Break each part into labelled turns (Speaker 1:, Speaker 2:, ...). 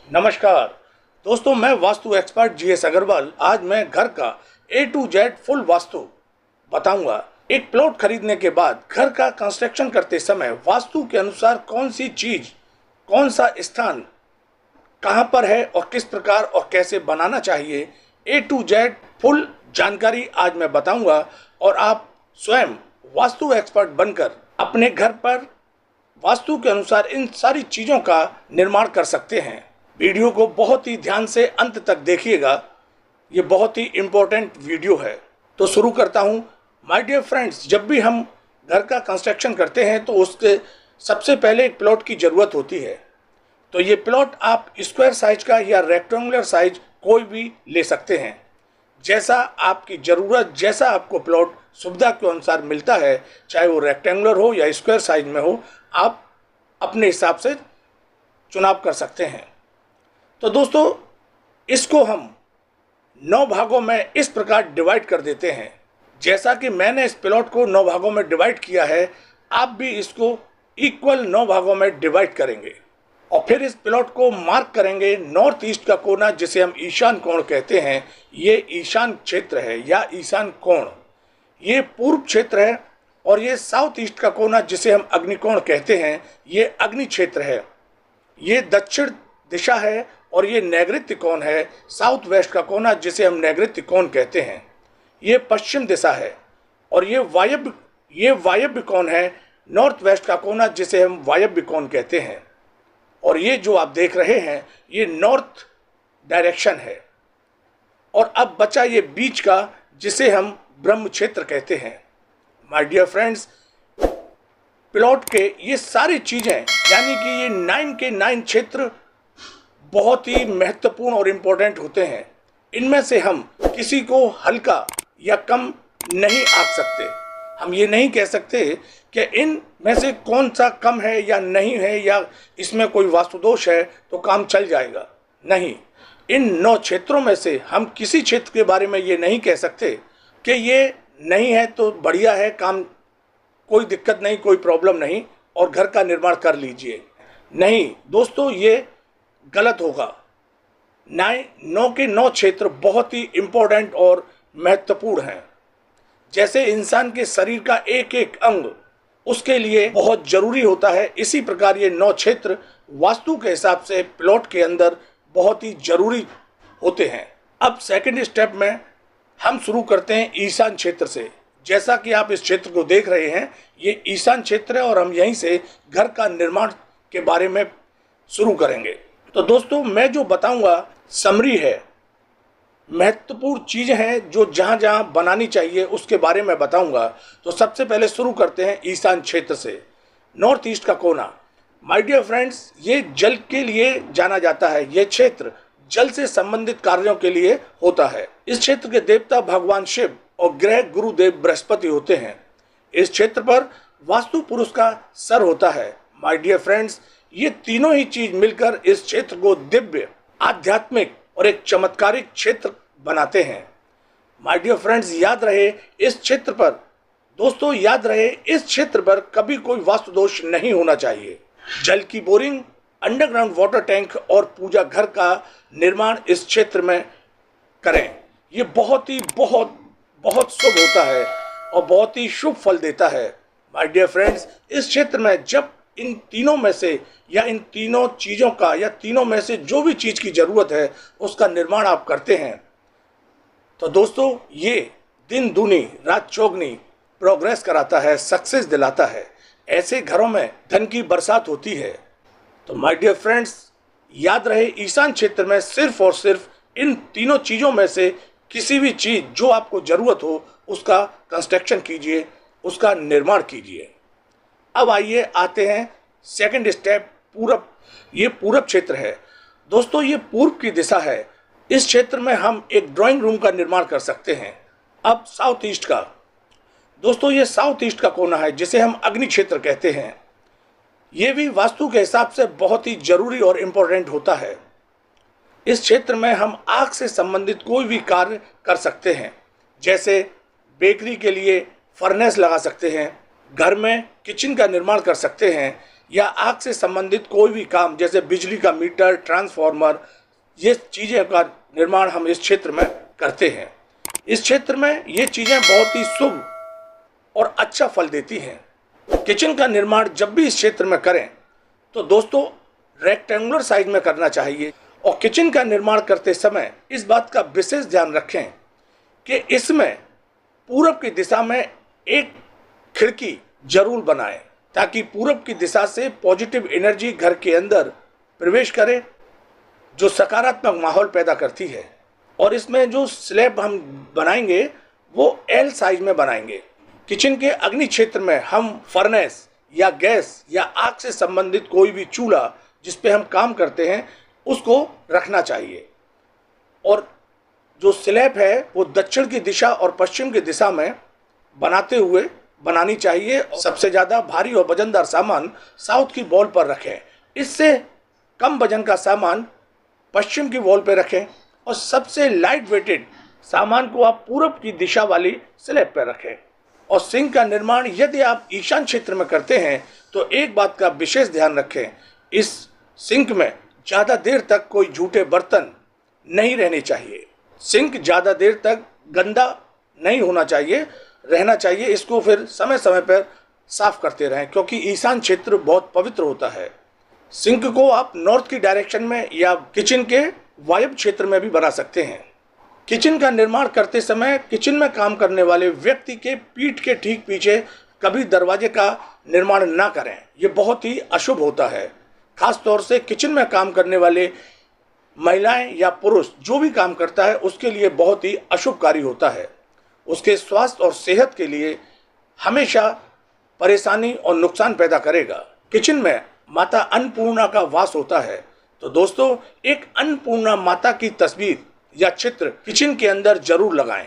Speaker 1: नमस्कार दोस्तों, मैं वास्तु एक्सपर्ट जीएस अग्रवाल। आज मैं घर का ए टू जेड फुल वास्तु बताऊंगा। एक प्लॉट खरीदने के बाद घर का कंस्ट्रक्शन करते समय वास्तु के अनुसार कौन सी चीज, कौन सा स्थान कहां पर है और किस प्रकार और कैसे बनाना चाहिए, ए टू जेड फुल जानकारी आज मैं बताऊंगा। और आप स्वयं वास्तु एक्सपर्ट बनकर अपने घर पर वास्तु के अनुसार इन सारी चीजों का निर्माण कर सकते हैं। वीडियो को बहुत ही ध्यान से अंत तक देखिएगा, ये बहुत ही इम्पोर्टेंट वीडियो है। तो शुरू करता हूँ। माय डियर फ्रेंड्स, जब भी हम घर का कंस्ट्रक्शन करते हैं तो उसके सबसे पहले एक प्लॉट की ज़रूरत होती है। तो ये प्लॉट आप स्क्वायर साइज का या रेक्टेंगुलर साइज कोई भी ले सकते हैं, जैसा आपकी ज़रूरत, जैसा आपको प्लॉट सुविधा के अनुसार मिलता है, चाहे वो रेक्टेंगुलर हो या स्क्वायर साइज में हो, आप अपने हिसाब से चुनाव कर सकते हैं। तो दोस्तों, इसको हम 9 भागों में इस प्रकार डिवाइड कर देते हैं। जैसा कि मैंने इस प्लॉट को 9 भागों में डिवाइड किया है, आप भी इसको इक्वल 9 भागों में डिवाइड करेंगे और फिर इस प्लॉट को मार्क करेंगे। नॉर्थ ईस्ट का कोना, जिसे हम ईशान कोण कहते हैं, ये ईशान क्षेत्र है या ईशान कोण। ये पूर्व क्षेत्र है। और ये साउथ ईस्ट का कोना, जिसे हम अग्निकोण कहते हैं, ये अग्नि क्षेत्र है। ये दक्षिण दिशा है और ये नैऋत्य कोण है। साउथ वेस्ट का कोना, जिसे हम नैऋत्य कोण कहते हैं, ये पश्चिम दिशा है। और ये वायव्य कोण है। नॉर्थ वेस्ट का कोना, जिसे हम वायव्य कोण कहते हैं। और ये जो आप देख रहे हैं, ये नॉर्थ डायरेक्शन है। और अब बचा ये बीच का, जिसे हम ब्रह्म क्षेत्र कहते हैं। माय डियर फ्रेंड्स, प्लॉट के ये सारी चीजें, यानी कि ये 9 के 9 क्षेत्र बहुत ही महत्वपूर्ण और इम्पोर्टेंट होते हैं। इनमें से हम किसी को हल्का या कम नहीं आंक सकते। हम ये नहीं कह सकते कि इन में से कौन सा कम है या नहीं है, या इसमें कोई वास्तु दोष है तो काम चल जाएगा। नहीं, इन 9 क्षेत्रों में से हम किसी क्षेत्र के बारे में ये नहीं कह सकते कि ये नहीं है तो बढ़िया है, काम कोई दिक्कत नहीं, कोई प्रॉब्लम नहीं और घर का निर्माण कर लीजिए। नहीं दोस्तों, ये गलत होगा। 9 के 9 क्षेत्र बहुत ही इम्पोर्टेंट और महत्वपूर्ण हैं। जैसे इंसान के शरीर का एक एक अंग उसके लिए बहुत जरूरी होता है, इसी प्रकार ये 9 क्षेत्र वास्तु के हिसाब से प्लॉट के अंदर बहुत ही जरूरी होते हैं। अब सेकंड स्टेप में हम शुरू करते हैं ईशान क्षेत्र से। जैसा कि आप इस क्षेत्र को देख रहे हैं, ये ईशान क्षेत्र है और हम यहीं से घर का निर्माण के बारे में शुरू करेंगे। तो दोस्तों, मैं जो बताऊंगा समरी है, महत्वपूर्ण चीज़ हैं जो जहां जहां बनानी चाहिए उसके बारे में बताऊंगा। तो सबसे पहले शुरू करते हैं ईशान क्षेत्र से, नॉर्थ ईस्ट का कोना। माय डियर फ्रेंड्स, ये जल के लिए जाना जाता है। ये क्षेत्र जल से संबंधित कार्यों के लिए होता है। इस क्षेत्र के देवता भगवान शिव और ग्रह गुरुदेव बृहस्पति होते हैं। इस क्षेत्र पर वास्तु पुरुष का सर होता है। माय डियर फ्रेंड्स, ये तीनों ही चीज मिलकर इस क्षेत्र को दिव्य, आध्यात्मिक और एक चमत्कारिक क्षेत्र बनाते हैं। माय डियर फ्रेंड्स, याद रहे इस क्षेत्र पर, दोस्तों याद रहे इस क्षेत्र पर कभी कोई वास्तु दोष नहीं होना चाहिए। जल की बोरिंग, अंडरग्राउंड वाटर टैंक और पूजा घर का निर्माण इस क्षेत्र में करें। ये बहुत शुभ होता है और बहुत ही शुभ फल देता है। माय डियर फ्रेंड्स, इस क्षेत्र में जब इन तीनों में से या इन तीनों चीज़ों का या तीनों में से जो भी चीज़ की ज़रूरत है उसका निर्माण आप करते हैं, तो दोस्तों ये दिन दूनी रात चौगनी प्रोग्रेस कराता है, सक्सेस दिलाता है। ऐसे घरों में धन की बरसात होती है। तो माय डियर फ्रेंड्स, याद रहे ईशान क्षेत्र में सिर्फ और सिर्फ इन तीनों चीज़ों में से किसी भी चीज़ जो आपको ज़रूरत हो उसका कंस्ट्रक्शन कीजिए, उसका निर्माण कीजिए। अब आइए आते हैं सेकंड स्टेप, पूरब। ये पूरब क्षेत्र है दोस्तों, ये पूर्व की दिशा है। इस क्षेत्र में हम एक ड्राइंग रूम का निर्माण कर सकते हैं। अब साउथ ईस्ट का, दोस्तों ये साउथ ईस्ट का कोना है, जिसे हम अग्नि क्षेत्र कहते हैं। ये भी वास्तु के हिसाब से बहुत ही जरूरी और इम्पोर्टेंट होता है। इस क्षेत्र में हम आग से संबंधित कोई भी कार्य कर सकते हैं, जैसे बेकरी के लिए फर्नेस लगा सकते हैं, घर में किचन का निर्माण कर सकते हैं, या आग से संबंधित कोई भी काम जैसे बिजली का मीटर, ट्रांसफार्मर, ये चीज़ें का निर्माण हम इस क्षेत्र में करते हैं। इस क्षेत्र में ये चीज़ें बहुत ही शुभ और अच्छा फल देती हैं। किचन का निर्माण जब भी इस क्षेत्र में करें तो दोस्तों रेक्टेंगुलर साइज में करना चाहिए, और किचन का निर्माण करते समय इस बात का विशेष ध्यान रखें कि इसमें पूरब की दिशा में एक खिड़की जरूर बनाएं, ताकि पूरब की दिशा से पॉजिटिव एनर्जी घर के अंदर प्रवेश करे, जो सकारात्मक माहौल पैदा करती है। और इसमें जो स्लैब हम बनाएंगे वो एल साइज में बनाएंगे। किचन के अग्नि क्षेत्र में हम फर्नेस या गैस या आग से संबंधित कोई भी चूल्हा जिस पे हम काम करते हैं उसको रखना चाहिए, और जो स्लैब है वो दक्षिण की दिशा और पश्चिम की दिशा में बनाते हुए बनानी चाहिए। सबसे ज़्यादा भारी और वजनदार सामान साउथ की वॉल पर रखें, इससे कम वजन का सामान पश्चिम की वॉल पर रखें, और सबसे लाइट वेटेड सामान को आप पूरब की दिशा वाली स्लैब पर रखें। और सिंक का निर्माण यदि आप ईशान क्षेत्र में करते हैं तो एक बात का विशेष ध्यान रखें, इस सिंक में ज़्यादा देर तक कोई झूठे बर्तन नहीं रहने चाहिए। सिंक ज़्यादा देर तक गंदा नहीं होना चाहिए, रहना चाहिए। इसको फिर समय समय पर साफ करते रहें, क्योंकि ईशान क्षेत्र बहुत पवित्र होता है। सिंक को आप नॉर्थ की डायरेक्शन में या किचन के वायव्य क्षेत्र में भी बना सकते हैं। किचन का निर्माण करते समय किचन में काम करने वाले व्यक्ति के पीठ के ठीक पीछे कभी दरवाजे का निर्माण ना करें, ये बहुत ही अशुभ होता है। खास तौर से किचन में काम करने वाले महिलाएं या पुरुष जो भी काम करता है उसके लिए बहुत ही अशुभकारी होता है। उसके स्वास्थ्य और सेहत के लिए हमेशा परेशानी और नुकसान पैदा करेगा। किचन में माता अन्नपूर्णा का वास होता है, तो दोस्तों एक अन्नपूर्णा माता की तस्वीर या चित्र किचन के अंदर जरूर लगाएं।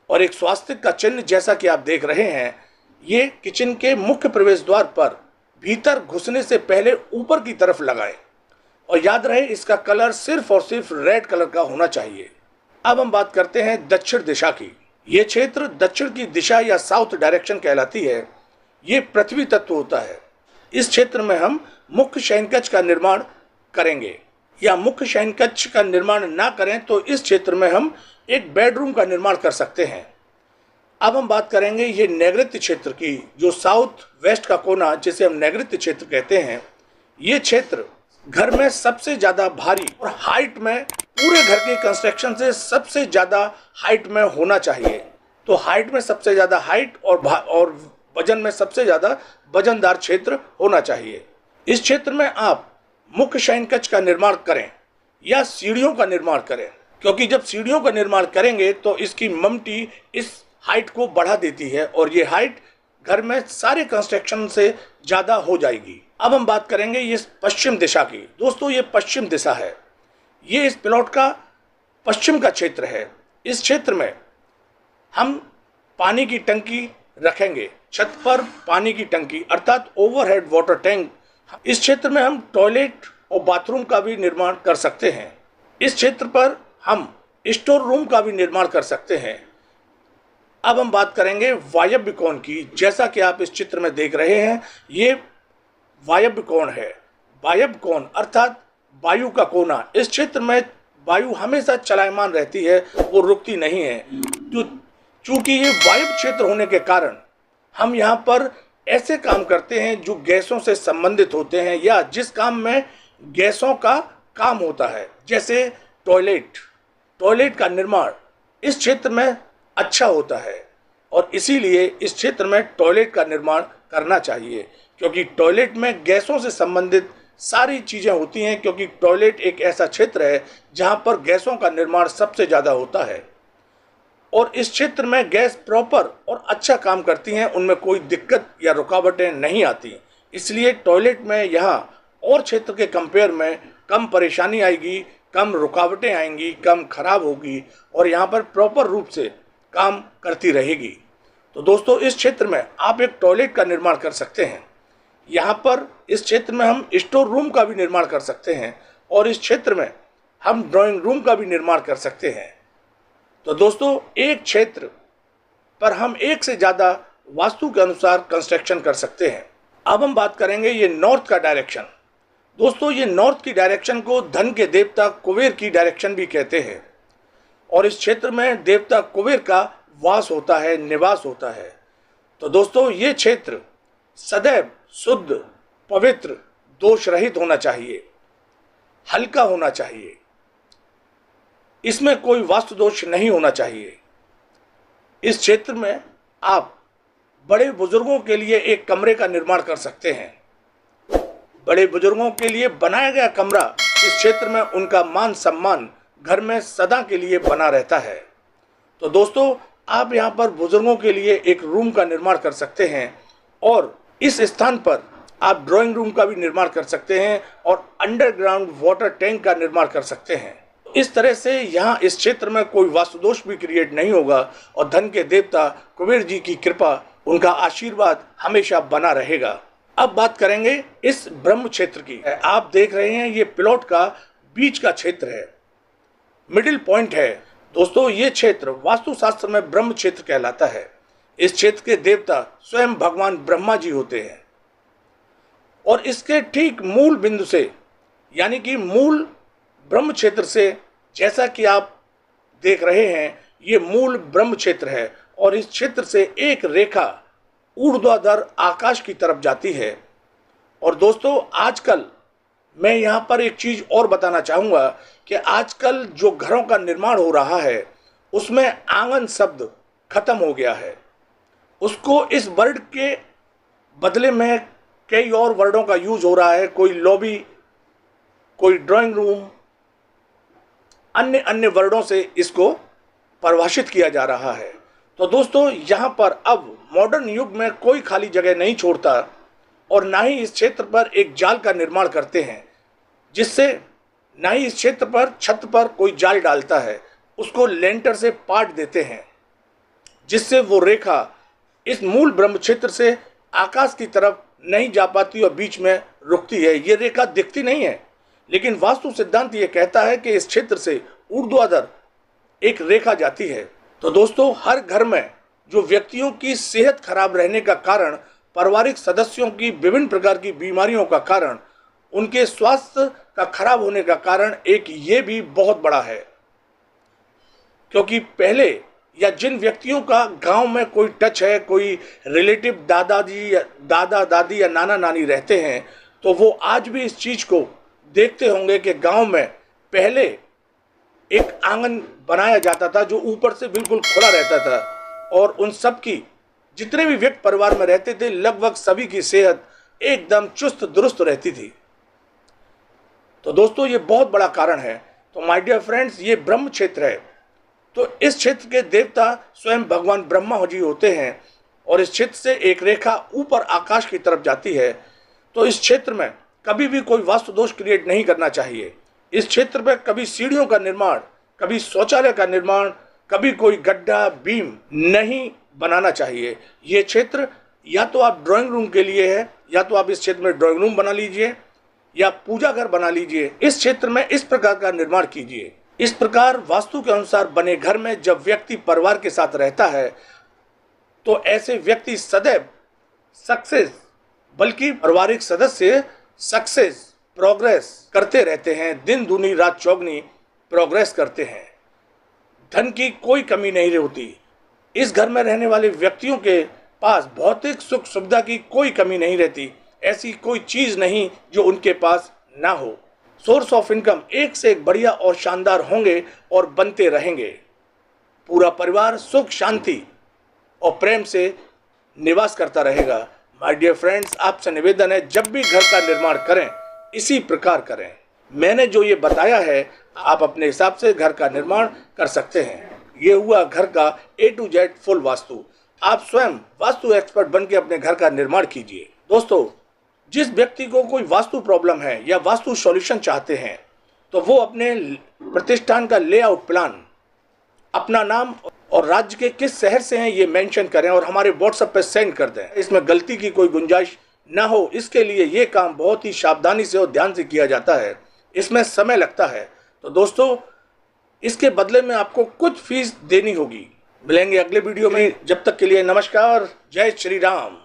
Speaker 1: और एक स्वास्तिक का चिन्ह जैसा कि आप देख रहे हैं, ये किचन के मुख्य प्रवेश द्वार पर भीतर घुसने से पहले ऊपर की तरफ लगाएं, और याद रहे इसका कलर सिर्फ और सिर्फ रेड कलर का होना चाहिए। अब हम बात करते हैं दक्षिण दिशा की। ये क्षेत्र दक्षिण की दिशा या साउथ डायरेक्शन कहलाती है। ये पृथ्वी तत्व होता है। इस क्षेत्र में हम मुख्य शयनकक्ष का निर्माण करेंगे, या मुख्य शयनकक्ष का निर्माण ना करें तो इस क्षेत्र में हम एक बेडरूम का निर्माण कर सकते हैं। अब हम बात करेंगे ये नैऋत्य क्षेत्र की, जो साउथ वेस्ट का कोना जिसे हम नैऋत्य क्षेत्र कहते हैं। ये क्षेत्र घर में सबसे ज़्यादा भारी और हाइट में, पूरे घर के कंस्ट्रक्शन से सबसे ज़्यादा हाइट में होना चाहिए। तो हाइट में सबसे ज़्यादा हाइट और वजन में सबसे ज़्यादा वजनदार क्षेत्र होना चाहिए। इस क्षेत्र में आप मुख्य शयनकक्ष का निर्माण करें या सीढ़ियों का निर्माण करें, क्योंकि जब सीढ़ियों का निर्माण करेंगे तो इसकी ममटी इस हाइट को बढ़ा देती है, और ये हाइट घर में सारे कंस्ट्रक्शन से ज़्यादा हो जाएगी। अब हम बात करेंगे ये पश्चिम दिशा की। दोस्तों ये पश्चिम दिशा है, ये इस प्लॉट का पश्चिम का क्षेत्र है। इस क्षेत्र में हम पानी की टंकी रखेंगे, छत पर पानी की टंकी अर्थात ओवरहेड वाटर टैंक। इस क्षेत्र में हम टॉयलेट और बाथरूम का भी निर्माण कर सकते हैं। इस क्षेत्र पर हम स्टोर रूम का भी निर्माण कर सकते हैं। अब हम बात करेंगे वायव्य कोण की। जैसा कि आप इस चित्र में देख रहे हैं, ये वायव्य कोण है। वायव्य कोण अर्थात वायु का कोना। इस क्षेत्र में वायु हमेशा चलायमान रहती है, वो रुकती नहीं है। चूंकि ये वायव्य क्षेत्र होने के कारण हम यहाँ पर ऐसे काम करते हैं जो गैसों से संबंधित होते हैं, या जिस काम में गैसों का काम होता है, जैसे टॉयलेट का निर्माण इस क्षेत्र में अच्छा होता है। और इसीलिए इस क्षेत्र में टॉयलेट का निर्माण करना चाहिए, क्योंकि टॉयलेट में गैसों से संबंधित सारी चीज़ें होती हैं, क्योंकि टॉयलेट एक ऐसा क्षेत्र है जहां पर गैसों का निर्माण सबसे ज़्यादा होता है। और इस क्षेत्र में गैस प्रॉपर और अच्छा काम करती हैं, उनमें कोई दिक्कत या रुकावटें नहीं आती। इसलिए टॉयलेट में यहाँ और क्षेत्र के कंपेयर में कम परेशानी आएगी, कम रुकावटें आएंगी, कम खराब होगी, और यहाँ पर प्रॉपर रूप से काम करती रहेगी। तो दोस्तों इस क्षेत्र में आप एक टॉयलेट का निर्माण कर सकते हैं। यहाँ पर इस क्षेत्र में हम स्टोर रूम का भी निर्माण कर सकते हैं, और इस क्षेत्र में हम ड्राइंग रूम का भी निर्माण कर सकते हैं। तो दोस्तों एक क्षेत्र पर हम एक से ज़्यादा वास्तु के अनुसार कंस्ट्रक्शन कर सकते हैं। अब हम बात करेंगे ये नॉर्थ का डायरेक्शन। दोस्तों, ये नॉर्थ की डायरेक्शन को धन के देवता कुबेर की डायरेक्शन भी कहते हैं और इस क्षेत्र में देवता कुबेर का वास होता है, निवास होता है। तो दोस्तों, ये क्षेत्र सदैव शुद्ध, पवित्र, दोष रहित होना चाहिए, हल्का होना चाहिए, इसमें कोई वास्तु दोष नहीं होना चाहिए। इस क्षेत्र में आप बड़े बुजुर्गों के लिए एक कमरे का निर्माण कर सकते हैं। बड़े बुजुर्गों के लिए बनाया गया कमरा इस क्षेत्र में उनका मान सम्मान घर में सदा के लिए बना रहता है। तो दोस्तों, आप यहाँ पर बुजुर्गों के लिए एक रूम का निर्माण कर सकते हैं और इस स्थान पर आप ड्राइंग रूम का भी निर्माण कर सकते हैं और अंडरग्राउंड वाटर टैंक का निर्माण कर सकते हैं। इस तरह से यहाँ इस क्षेत्र में कोई वास्तु दोष भी क्रिएट नहीं होगा और धन के देवता कुबेर जी की कृपा, उनका आशीर्वाद हमेशा बना रहेगा। अब बात करेंगे इस ब्रह्म क्षेत्र की। आप देख रहे हैं ये प्लॉट का बीच का क्षेत्र है, मिडिल पॉइंट है। दोस्तों, ये क्षेत्र वास्तुशास्त्र में ब्रह्म क्षेत्र कहलाता है। इस क्षेत्र के देवता स्वयं भगवान ब्रह्मा जी होते हैं और इसके ठीक मूल बिंदु से, यानी कि मूल ब्रह्म क्षेत्र से, जैसा कि आप देख रहे हैं, ये मूल ब्रह्म क्षेत्र है और इस क्षेत्र से एक रेखा ऊर्ध्वाधर आकाश की तरफ जाती है। और दोस्तों, आजकल मैं यहाँ पर एक चीज और बताना चाहूँगा कि आजकल जो घरों का निर्माण हो रहा है उसमें आंगन शब्द खत्म हो गया है। उसको इस वर्ड के बदले में कई और वर्डों का यूज हो रहा है। कोई लॉबी, कोई ड्राइंग रूम, अन्य अन्य वर्डों से इसको परिभाषित किया जा रहा है। तो दोस्तों, यहाँ पर अब मॉडर्न युग में कोई खाली जगह नहीं छोड़ता और ना ही इस क्षेत्र पर एक जाल का निर्माण करते हैं, जिससे ना ही इस क्षेत्र पर छत पर कोई जाल डालता है, उसको लेंटर से पाट देते हैं, जिससे वो रेखा इस मूल ब्रह्म क्षेत्र से आकाश की तरफ नहीं जा पाती और बीच में रुकती है। ये रेखा दिखती नहीं है, लेकिन वास्तु सिद्धांत ये कहता है कि इस क्षेत्र से ऊर्ध्वाधर एक रेखा जाती है। तो दोस्तों, हर घर में जो व्यक्तियों की सेहत खराब रहने का कारण, पारिवारिक सदस्यों की विभिन्न प्रकार की बीमारियों का कारण, उनके स्वास्थ्य का खराब होने का कारण एक ये भी बहुत बड़ा है। क्योंकि पहले या जिन व्यक्तियों का गांव में कोई टच है, कोई रिलेटिव दादा दादी या नाना नानी रहते हैं, तो वो आज भी इस चीज को देखते होंगे कि गांव में पहले एक आंगन बनाया जाता था जो ऊपर से बिल्कुल खुला रहता था और उन सब की, जितने भी व्यक्ति परिवार में रहते थे, लगभग सभी की सेहत एकदम चुस्त दुरुस्त रहती थी। तो दोस्तों, ये बहुत बड़ा कारण है। तो माय डियर फ्रेंड्स, ये ब्रह्म क्षेत्र है। तो इस क्षेत्र के देवता स्वयं भगवान ब्रह्मा जी होते हैं और इस क्षेत्र से एक रेखा ऊपर आकाश की तरफ जाती है। तो इस क्षेत्र में कभी भी कोई वास्तु दोष क्रिएट नहीं करना चाहिए। इस क्षेत्र में कभी सीढ़ियों का निर्माण, कभी शौचालय का निर्माण, कभी कोई गड्ढा, बीम नहीं बनाना चाहिए। ये क्षेत्र या तो आप ड्राइंग रूम के लिए है, या तो आप इस क्षेत्र में ड्राइंग रूम बना लीजिए या पूजा घर बना लीजिए। इस क्षेत्र में इस प्रकार का निर्माण कीजिए। इस प्रकार वास्तु के अनुसार बने घर में जब व्यक्ति परिवार के साथ रहता है तो ऐसे व्यक्ति सदैव सक्सेस, बल्कि पारिवारिक सदस्य सक्सेस, प्रोग्रेस करते रहते हैं, दिन दूनी रात चौगनी प्रोग्रेस करते हैं। धन की कोई कमी नहीं होती। इस घर में रहने वाले व्यक्तियों के पास भौतिक सुख सुविधा की कोई कमी नहीं रहती। ऐसी कोई चीज नहीं जो उनके पास ना हो। सोर्स ऑफ इनकम एक से एक बढ़िया और शानदार होंगे और बनते रहेंगे। पूरा परिवार सुख, शांति और प्रेम से निवास करता रहेगा। माय डियर फ्रेंड्स, आपसे निवेदन है, जब भी घर का निर्माण करें इसी प्रकार करें। मैंने जो ये बताया है, आप अपने हिसाब से घर का निर्माण कर सकते हैं। ये हुआ घर का A to Z full vastu. आप स्वयं वास्तु एक्सपर्ट बन के अपने घर का निर्माण कीजिए। दोस्तों, जिस व्यक्ति को कोई वास्तु प्रॉब्लम है या वास्तु सॉल्यूशन चाहते हैं, तो वो अपने प्रतिष्ठान का लेआउट प्लान, अपना नाम और राज्य के किस शहर से हैं ये मेंशन करें और हमारे व्हाट्सएप पर सेंड कर दें। इसमें गलती की कोई गुंजाइश ना हो, इसके लिए ये काम बहुत ही सावधानी से और ध्यान से किया जाता है। इसमें समय लगता है। तो दोस्तों, इसके बदले में आपको कुछ फीस देनी होगी। मिलेंगे अगले वीडियो में। जब तक के लिए नमस्कार, जय श्री राम।